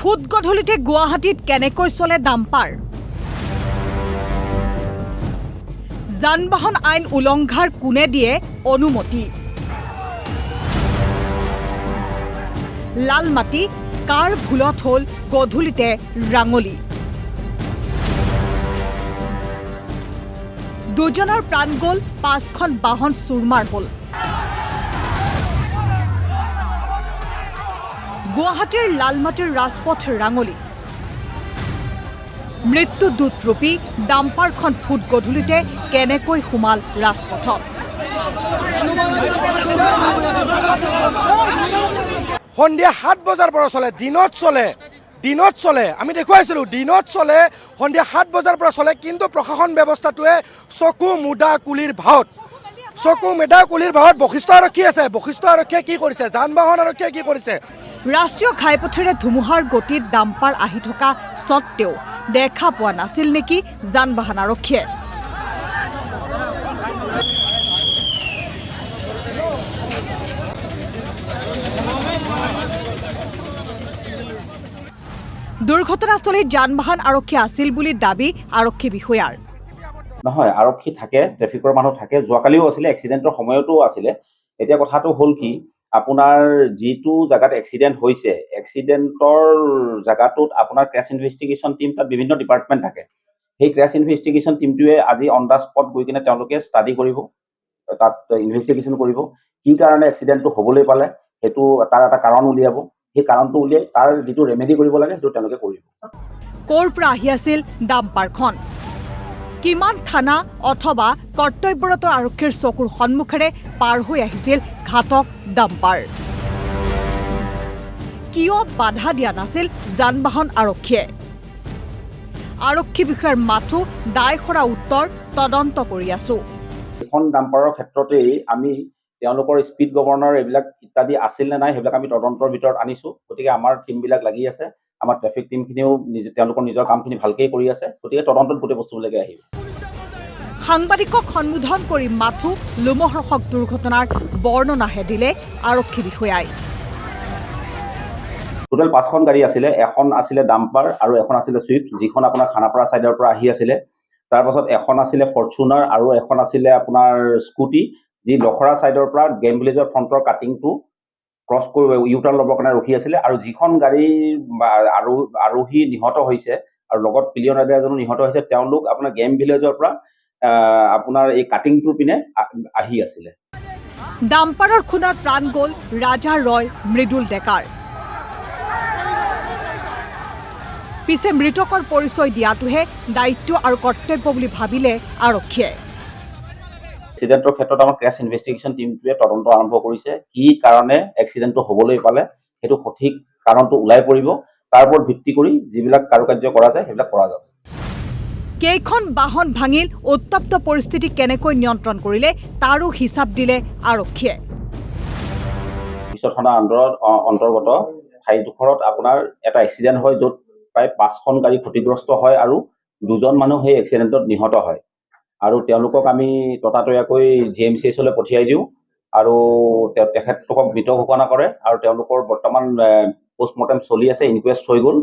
foot গধূলিতে গুৱাহাটীত কেনেকৈ চলে ডাম্পাৰ যান-বাহন আইন উলংঘাৰ কোনে দিয়ে অনুমতি লালমাটি কাৰ ভুলত হল গধূলিতে ৰাঙলি দুজনৰ প্ৰাণ গল 5খন বাহন চুৰমাৰ হল গুৱাহাটীৰ লালমাটিৰ ৰাজপথ ৰাঙলি মৃত্যু দূতৰূপী ডাম্পাৰখন ফুট গধূলিতে কেনেকৈ সোমাল ৰাজপথত সন্ধিয়া 7 বজাৰ পৰা চলে দিনত চলে আমি দেখুৱাইছিলো দিনত চলে সন্ধিয়া 7 বজাৰ পৰা চলে কিন্তু প্ৰশাসন ব্যৱস্থাটোৱে চকু মুদা কুলিৰ ভাওত বশিষ্ঠ আৰক্ষী আছে বশিষ্ঠ আৰক্ষীয়ে কি কৰিছে যান-বাহন আৰক্ষীয়ে কি কৰিছে ৰাষ্ট্ৰীয় ঘাইপথেৰে ধুমুহাৰ গতিত ডাম্পাৰ আহি থকা সত্ত্বেও দেখা পোৱা নাছিল নেকি যান-বাহন আৰক্ষীয়ে দুৰ্ঘটনাস্থলীত যান-বাহন আৰক্ষী আছিল বুলি দাবী আৰক্ষী বিষয়াৰ নহয় আৰক্ষী থাকে ট্ৰেফিকৰ মানুহ থাকে যোৱাকালিও আছিলে এক্সিডেণ্টৰ সময়তো আছিলে এতিয়া কথাটো হ'ল কি আপোনাৰ যেটো জায়গাত এক্সিডেন্ট হৈছে এক্সিডেন্টৰ জায়গাটোত আপোনাৰ ক্ৰেশ ইনভেষ্টিগেশ্যন টিম তাত বিভিন্ন ডিপাৰ্টমেন্ট থাকে সেই ক্ৰেশ ইনভেষ্টিগেশ্যন টিমটোৱে আজি অন দা স্পট গৈ কিনে তেওঁলোকে ষ্টাডি কৰিব তাত ইনভেষ্টিগেশ্যন কৰিব কি কাৰণে এক্সিডেন্টটো হ'বলৈ পালে হেতু তাৰ এটা কাৰণ উলিয়াব সেই কাৰণটো উলিয়াই তাৰ যেটো ৰেমেডি কৰিব লাগে হেতু তেওঁলোকে কৰিব কৰ পৰা আহি আছিল ডাম্পাৰখন কিমান থানা অথবা কৰ্তব্যৰত আৰক্ষীৰ চকুৰ সন্মুখেৰে পাৰ হৈ আহিছিল ঘাতক ডাম্পাৰ কিয় বাধা দিয়া নাছিল যান-বাহন আৰক্ষীয়ে আৰক্ষী বিষয়াৰ মাথো দায়খৰা উত্তৰ তদন্ত কৰি আছো এখন ডাম্পাৰৰ ক্ষেত্ৰতেই আমি তেওঁলোকৰ স্পীড গভৰ্ণৰ এইবিলাক ইত্যাদি আছিল নে নাই সেইবিলাক আমি তদন্তৰ ভিতৰত আনিছো গতিকে আমাৰ টিমবিলাক লাগি আছে আমাৰ ট্ৰেফিক টিমখিনিও তেওঁলোকৰ নিজৰ কামখিনি ভালকৈ কৰি আছে গতিকে তদন্তত গোটেই বস্তুবিলাকে আহিব সাংবাদিকক সম্বোধন কৰি মাথো লোমহৰ্ষক দুৰ্ঘটনাৰ বৰ্ণনাহে দিলে আৰক্ষী বিষয়াই টোটেল 5খন গাড়ী আছিলে এখন আছিলে ডাম্পাৰ আৰু এখন আছিলে সুইফ্ট যিখন আপোনাৰ খানাপাৰা সাইডৰ পৰা আহি আছিলে তাৰ পাছত এখন আছিলে ফৰচুনাৰ আৰু এখন আছিলে আপোনাৰ স্কুটি যি লখৰা সাইডৰ পৰা গেম ভিলেজৰ ফ্ৰণ্টৰ কাটিংটো ক্ৰছ কৰিব ইউটাৰ্ণ ল'বৰ কাৰণে ৰখি আছিলে আৰু যিখন গাড়ী আৰোহী নিহত হৈছে আৰু লগত পিলিয়ন ৰাইডাৰ এজনো নিহত হৈছে তেওঁলোক আপোনাৰ গেম ভিলেজৰ পৰা আপোনাৰ এই কাটিংটোৰ পিনে আহি আছিলে ডাম্পাৰৰ খুনাত প্ৰাণ গল ৰাজা ৰয় মৃদুল ডেকাৰ পিছে মৃতকৰ পৰিচয় দিয়াটোহে দায়িত্ব আৰু কৰ্তব্য বুলি ভাবিলে আৰক্ষীয়ে এক্সিডেণ্টৰ ক্ষেত্ৰত আমাৰ ক্ৰেছ ইনভেষ্টিগেশ্যন টিমটোৱে তদন্ত আৰম্ভ কৰিছে কি কাৰণে এক্সিডেণ্টটো হ'বলৈ পালে সেইটো সঠিক কাৰণটো ওলাই পৰিব তাৰ ওপৰত ভিত্তি কৰি যিবিলাক কাৰুকাৰ্য কৰা যায় সেইবিলাক কৰা যাব কেইখন বাহন ভাঙিল উত্তপ্ত পৰিস্থিতি কেনেকৈ নিয়ন্ত্ৰণ কৰিলে তাৰো হিচাপ দিলে আৰক্ষীয়ে পিছত থানা অন্তৰ্গত ঠাইডোখৰত আপোনাৰ এটা এক্সিডেণ্ট হয় য'ত প্ৰায় 5খন গাড়ী ক্ষতিগ্ৰস্ত হয় আৰু 2জন মানুহ সেই এক্সিডেণ্টত নিহত হয় আৰু তেওঁলোকক আমি ততাতৈয়াকৈ GMCHলৈ পঠিয়াই দিওঁ আৰু তেখেতলোকক মৃত ঘোষণা কৰে আৰু তেওঁলোকৰ বৰ্তমান পোষ্টমৰ্টেম চলি আছে ইনকুৱেষ্ট হৈ গ'ল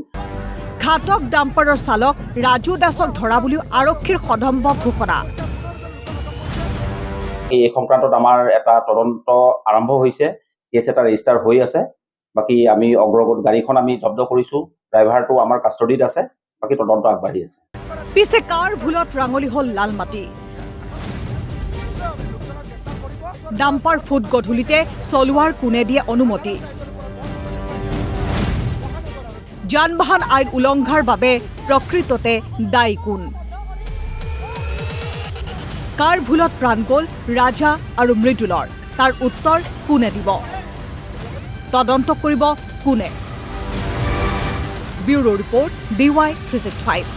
ঘাতক ডাম্পাৰৰ চালক ৰাজু দাসক ধৰা বুলিও আৰক্ষীৰ সদম্ভ ঘোষণা এই সংক্ৰান্তত আমাৰ এটা তদন্ত আৰম্ভ হৈছে কেছ এটা ৰেজিষ্টাৰ হৈ আছে বাকি আমি অগ্ৰগত গাড়ীখন আমি জব্দ কৰিছো ড্ৰাইভাৰটো আমাৰ কাষ্টডিত আছে বাকি তদন্ত আগবাঢ়ি আছে পিছে কাৰ ভুলত ৰাঙলি হল লালমাটি ডাম্পাৰ ফুট গধূলিতে চলোৱাৰ কোনে দিয়ে অনুমতি যান-বাহন আইন উলংঘাৰ বাবে প্ৰকৃততে দায়ী কোন কাৰ ভুলত প্ৰাণ গল ৰাজা আৰু মৃদুলৰ তাৰ উত্তৰ কোনে দিব তদন্ত কৰিব কোনে ব্যুৰো ৰিপৰ্ট DY 365